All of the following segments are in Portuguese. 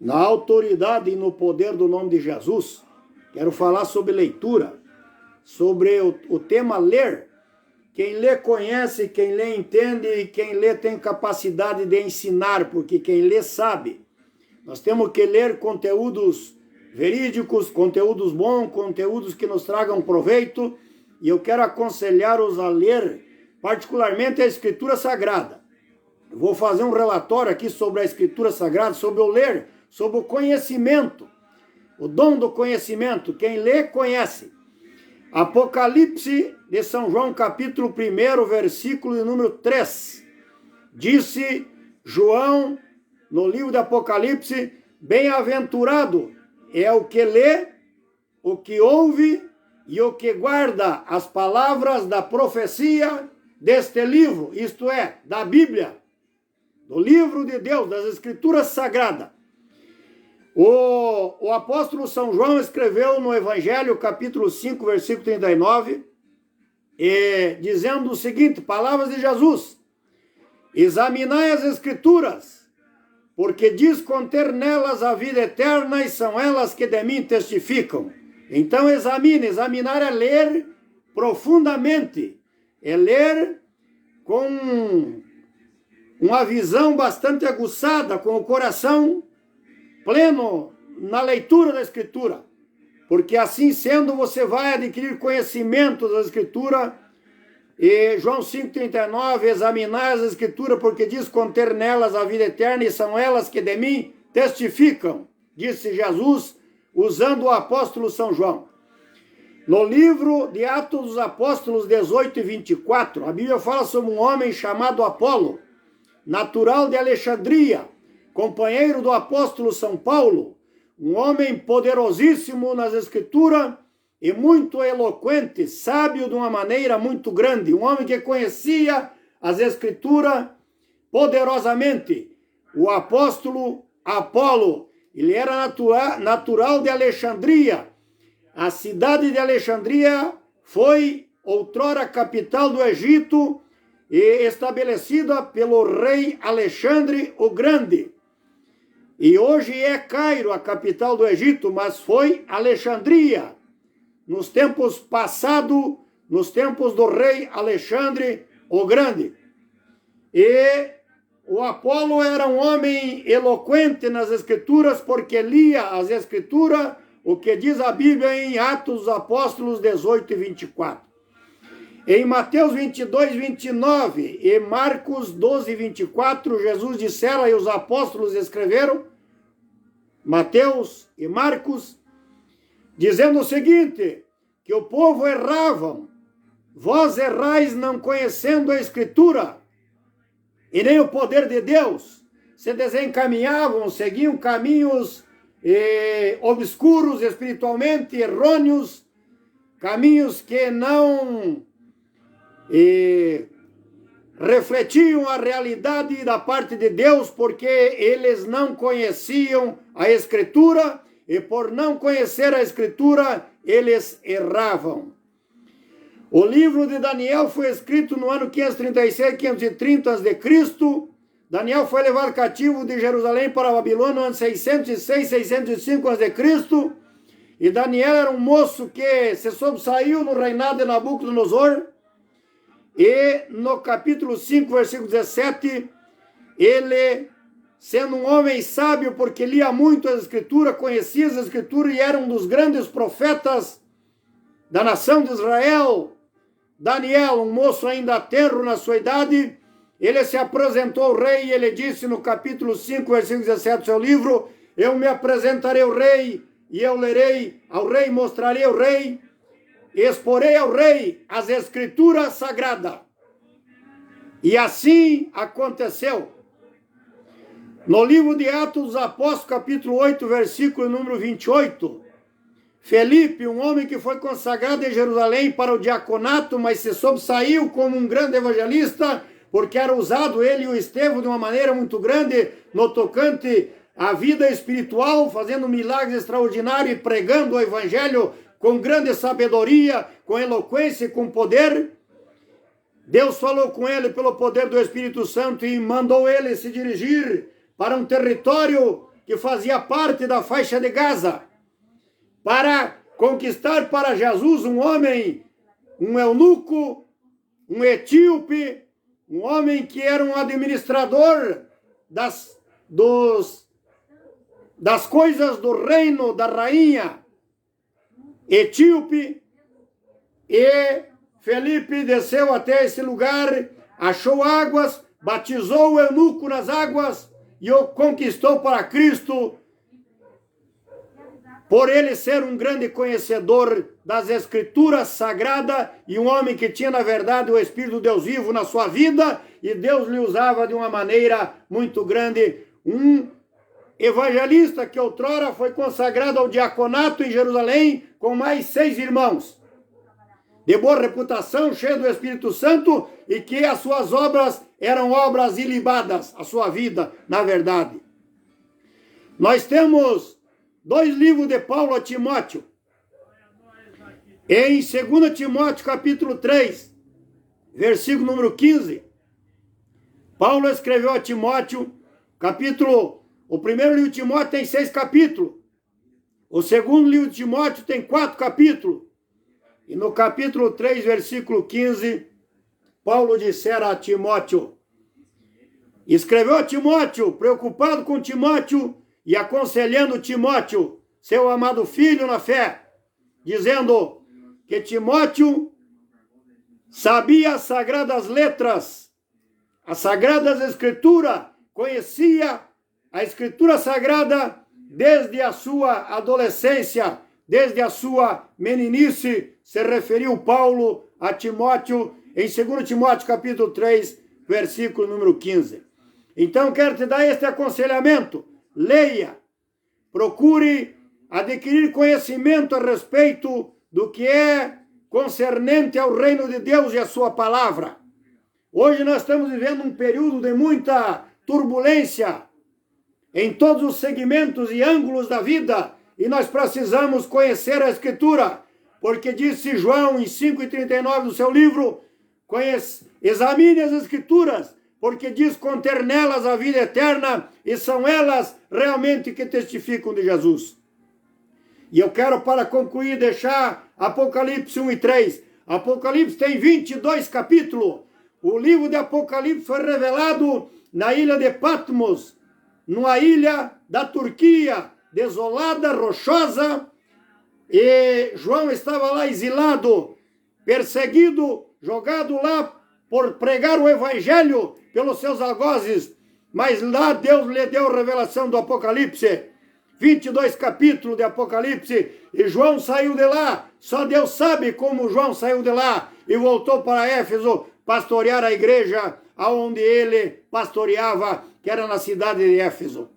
Na autoridade e no poder do nome de Jesus, quero falar sobre leitura, sobre o tema ler. Quem lê conhece, quem lê entende e quem lê tem capacidade de ensinar, porque quem lê sabe. Nós temos que ler conteúdos verídicos, conteúdos bons, conteúdos que nos tragam proveito, e eu quero aconselhar-os a ler, particularmente a Escritura Sagrada. Eu vou fazer um relatório aqui sobre a Escritura Sagrada, sobre o ler, sobre o conhecimento, o dom do conhecimento. Quem lê, conhece. Apocalipse de São João, capítulo 1, versículo de número 3. Disse João, no livro de Apocalipse, bem-aventurado é o que lê, o que ouve e o que guarda as palavras da profecia deste livro, isto é, da Bíblia, do livro de Deus, das Escrituras Sagradas. O apóstolo São João escreveu no Evangelho, capítulo 5, versículo 39, dizendo o seguinte, palavras de Jesus: examinai as Escrituras, porque diz conter nelas a vida eterna, e são elas que de mim testificam. Então examinar é ler profundamente, é ler com uma visão bastante aguçada, com o coração pleno na leitura da Escritura, porque assim sendo você vai adquirir conhecimento da Escritura. E João 5,39, examinar as Escrituras, porque diz conter nelas a vida eterna, e são elas que de mim testificam, disse Jesus, usando o apóstolo São João. No livro de Atos dos Apóstolos 18 e 24, a Bíblia fala sobre um homem chamado Apolo, natural de Alexandria, companheiro do apóstolo São Paulo, um homem poderosíssimo nas Escrituras e muito eloquente, sábio de uma maneira muito grande, um homem que conhecia as Escrituras poderosamente. O apóstolo Apolo, ele era natural de Alexandria. A cidade de Alexandria foi outrora capital do Egito e estabelecida pelo rei Alexandre o Grande. E hoje é Cairo, a capital do Egito, mas foi Alexandria, nos tempos passados, nos tempos do rei Alexandre o Grande. E o Apolo era um homem eloquente nas Escrituras, porque lia as Escrituras, o que diz a Bíblia em Atos dos Apóstolos 18 e 24. Em Mateus 22, 29 e Marcos 12, 24, Jesus dissera e os apóstolos escreveram, Mateus e Marcos, dizendo o seguinte, que o povo erravam, vós errais não conhecendo a Escritura, e nem o poder de Deus, se desencaminhavam, seguiam caminhos obscuros, espiritualmente errôneos, caminhos que não refletiam a realidade da parte de Deus, porque eles não conheciam a Escritura, e por não conhecer a Escritura, eles erravam. O livro de Daniel foi escrito no ano 536, 530 a.C., Daniel foi levado cativo de Jerusalém para a Babilônia no ano 606, 605 a.C., e Daniel era um moço que se sobressaiu no reinado de Nabucodonosor, e no capítulo 5, versículo 17, ele, sendo um homem sábio, porque lia muito as Escrituras, conhecia as Escrituras e era um dos grandes profetas da nação de Israel, Daniel, um moço ainda tenro na sua idade, ele se apresentou ao rei e ele disse no capítulo 5, versículo 17 do seu livro, eu me apresentarei ao rei e eu lerei ao rei, mostrarei ao rei, exporei ao rei as Escrituras Sagradas. E assim aconteceu. No livro de Atos dos Apóstolos, capítulo 8, versículo número 28, Felipe, um homem que foi consagrado em Jerusalém para o diaconato, mas se sobressaiu como um grande evangelista, porque era usado ele e o Estevão de uma maneira muito grande no tocante à vida espiritual, fazendo milagres extraordinários e pregando o evangelho com grande sabedoria, com eloquência e com poder. Deus falou com ele pelo poder do Espírito Santo e mandou ele se dirigir para um território que fazia parte da faixa de Gaza, para conquistar para Jesus um homem, um eunuco, um etíope, um homem que era um administrador das coisas do reino da rainha etíope. E Felipe desceu até esse lugar, achou águas, batizou o eunuco nas águas e o conquistou para Cristo, por ele ser um grande conhecedor das Escrituras Sagradas e um homem que tinha, na verdade, o Espírito de Deus vivo na sua vida, e Deus lhe usava de uma maneira muito grande. Um evangelista que outrora foi consagrado ao diaconato em Jerusalém com mais 6 irmãos, de boa reputação, cheio do Espírito Santo, e que as suas obras eram obras ilibadas, a sua vida, na verdade. Nós temos 2 livros de Paulo a Timóteo. Em 2 Timóteo, capítulo 3, versículo número 15, Paulo escreveu a Timóteo, o primeiro livro de Timóteo tem 6 capítulos, o segundo livro de Timóteo tem 4 capítulos, e no capítulo 3, versículo 15, Paulo dissera a Timóteo, escreveu a Timóteo, preocupado com Timóteo e aconselhando Timóteo, seu amado filho na fé, dizendo que Timóteo sabia as sagradas letras, as sagradas escrituras, conhecia a escritura sagrada desde a sua adolescência, desde a sua meninice. Se referiu Paulo a Timóteo em 2 Timóteo capítulo 3, versículo número 15. Então quero te dar este aconselhamento: leia, procure adquirir conhecimento a respeito do que é concernente ao reino de Deus e a sua palavra. Hoje nós estamos vivendo um período de muita turbulência em todos os segmentos e ângulos da vida, e nós precisamos conhecer a Escritura, porque disse João em 5,39 do seu livro, examine as Escrituras, porque diz conter nelas a vida eterna, e são elas realmente que testificam de Jesus. E eu quero, para concluir, deixar Apocalipse 1 e 3. Apocalipse tem 22 capítulos. O livro de Apocalipse foi revelado na ilha de Patmos, numa ilha da Turquia, desolada, rochosa, e João estava lá exilado, perseguido, jogado lá por pregar o evangelho pelos seus algozes, mas lá Deus lhe deu a revelação do Apocalipse, 22 capítulos de Apocalipse, e João saiu de lá. Só Deus sabe como João saiu de lá e voltou para Éfeso pastorear a igreja aonde ele pastoreava, que era na cidade de Éfeso.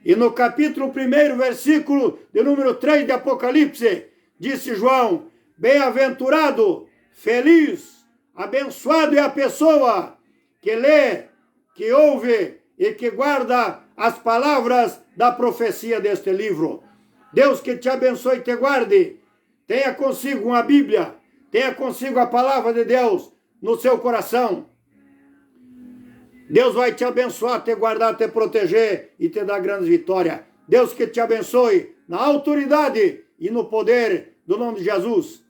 E no capítulo 1, versículo de número 3 de Apocalipse, disse João: bem-aventurado, feliz, abençoado é a pessoa que lê, que ouve e que guarda as palavras da profecia deste livro. Deus que te abençoe e te guarde. Tenha consigo uma Bíblia, tenha consigo a palavra de Deus no seu coração. Deus vai te abençoar, te guardar, te proteger e te dar grandes vitórias. Deus que te abençoe na autoridade e no poder do nome de Jesus.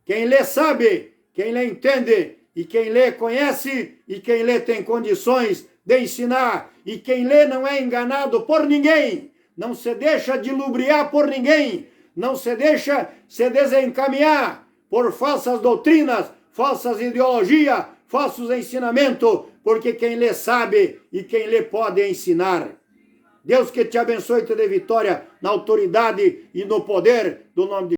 Quem lê sabe, quem lê entende, e quem lê conhece, e quem lê tem condições de ensinar, e quem lê não é enganado por ninguém, não se deixa de lubriar por ninguém, não se deixa se desencaminhar por falsas doutrinas, falsas ideologias, falsos ensinamentos, porque quem lê sabe e quem lê pode ensinar. Deus que te abençoe e te dê vitória na autoridade e no poder do nome de